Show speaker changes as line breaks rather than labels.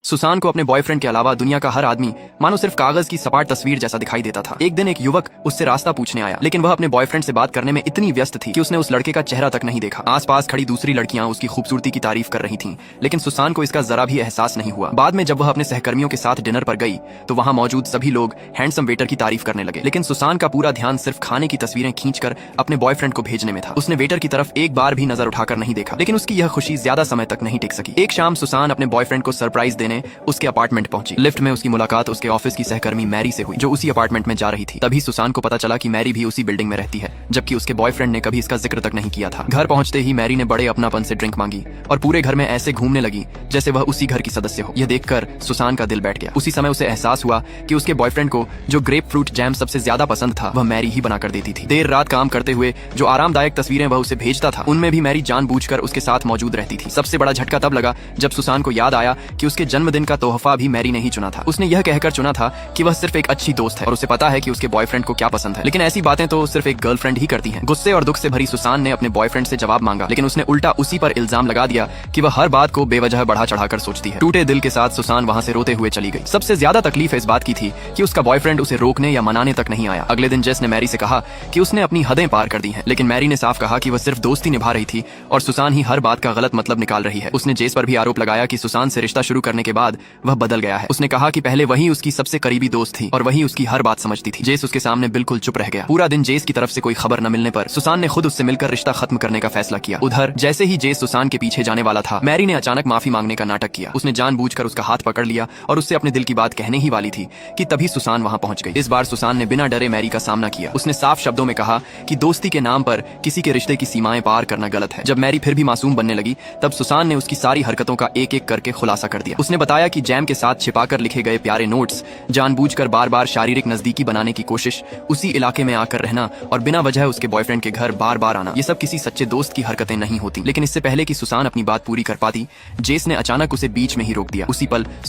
Susan को अपने boyfriend के अलावा दुनिया का हर आदमी मानो सिर्फ कागज की सपाट तस्वीर जैसा दिखाई देता था। एक दिन एक युवक उससे रास्ता पूछने आया, लेकिन वह अपने बॉयफ्रेंड से बात करने में इतनी व्यस्त थी कि उसने उस लड़के का चेहरा तक नहीं देखा। आसपास खड़ी दूसरी लड़कियां उसकी खूबसूरती की तारीफ कर रही थीं, लेकिन सुसान को इसका जरा भी एहसास नहीं हुआ। बाद में जब वह अपने सहकर्मियों के साथ डिनर पर गई तो वहां मौजूद सभी लोग हैंडसम वेटर की तारीफ करने लगे, लेकिन सुसान का पूरा ध्यान सिर्फ खाने की तस्वीरें खींचकर अपने बॉयफ्रेंड को भेजने में था। उसने वेटर की तरफ एक बार भी नजर उठाकर नहीं देखा, लेकिन उसकी यह खुशी ज्यादा समय तक नहीं टिक सकी। एक शाम सुसान अपने बॉयफ्रेंड को सरप्राइज देने उसके अपार्टमेंट पहुंची। लिफ्ट में उसकी मुलाकात उसके ऑफिस की सहकर्मी मैरी से हुई, जो उसी अपार्टमेंट में जा रही थी। तभी सुसान को पता चला कि मैरी भी उसी बिल्डिंग में रहती है, जबकि उसके बॉयफ्रेंड ने कभी इसका जिक्र तक नहीं किया था। घर पहुंचते ही मैरी ने बड़े अपनापन से ड्रिंक मांगी और पूरे घर में ऐसे घूमने लगी जैसे वह उसी घर की सदस्य हो। यह देखकर सुसान का दिल बैठ गया। उसी समय उसे एहसास हुआ कि उसके बॉयफ्रेंड को जो ग्रेप फ्रूट जैम सबसे ज्यादा पसंद था वह मैरी ही बनाकर देती थी। देर रात काम करते हुए जो आरामदायक तस्वीरें वह उसे भेजता था, उनमें भी मैरी जानबूझकर उसके साथ मौजूद रहती थी। सबसे बड़ा झटका तब लगा जब सुसान को याद आया कि उसके जन्मदिन का तोहफा भी मैरी ने ही चुना था। उसने यह कहकर चुना था कि वह सिर्फ एक अच्छी दोस्त है और उसे पता है कि उसके बॉयफ्रेंड को क्या पसंद है, लेकिन ऐसी बातें तो सिर्फ एक गर्लफ्रेंड ही करती हैं। गुस्से और दुख से भरी सुसान ने अपने बॉयफ्रेंड से जवाब मांगा, लेकिन उसने उल्टा उसी पर इल्जाम लगा दिया कि वह हर बात को बेवजह बढ़ा चढ़ाकर सोचती है। टूटे दिल के साथ सुसान वहां से रोते हुए चली गई। सबसे ज्यादा तकलीफ इस बात की थी कि उसका बॉयफ्रेंड उसे रोकने या मनाने तक नहीं आया। अगले दिन जेस ने मैरी से कहा कि उसने अपनी हदें पार कर दी हैं, लेकिन मैरी ने साफ कहा कि वह सिर्फ दोस्ती निभा रही थी और सुसान ही हर बात का गलत मतलब निकाल रही है। उसने जेस पर भी आरोप लगाया कि सुसान से रिश्ता शुरू करने के बाद वह बदल गया है। उसने कहा कि पहले वही उसकी सबसे करीबी दोस्त थी और वही उसकी हर बात समझती थी। जेस उसके सामने बिल्कुल चुप रह गया। पूरा दिन जेस की तरफ से कोई खबर न मिलने पर सुसान ने खुद उससे मिलकर रिश्ता खत्म करने का फैसला किया। उधर जैसे ही जेस सुसान के पीछे जाने वाला था, मैरी ने अचानक माफी मांगने का नाटक किया। उसने जानबूझकर उसका हाथ पकड़ लिया और उससे अपने दिल की बात कहने ही वाली थी कि तभी सुसान वहां पहुंच गई। इस बार सुसान ने बिना डरे मैरी का सामना किया। उसने साफ शब्दों में कहा कि दोस्ती के नाम पर किसी के रिश्ते की सीमाएं पार करना गलत है। जब मैरी फिर भी मासूम बनने लगी, तब सुसान ने उसकी सारी हरकतों का एक एक करके खुलासा कर दिया। उसने बताया कि जैम के साथ छिपाकर लिखे गए प्यारे नोट्स, जानबूझकर बार बार शारीरिक नजदीकी बनाने की कोशिश, उसी इलाके में आकर रहना और बिना वजह उसके बॉयफ्रेंड के घर बार बार आना, ये सब किसी सच्चे दोस्त की हरकतें नहीं होती। लेकिन इससे पहले कि सुसान अपनी बात पूरी कर पाती, जेस ने अचानक उसे बीच में ही रोक दिया। उसी पल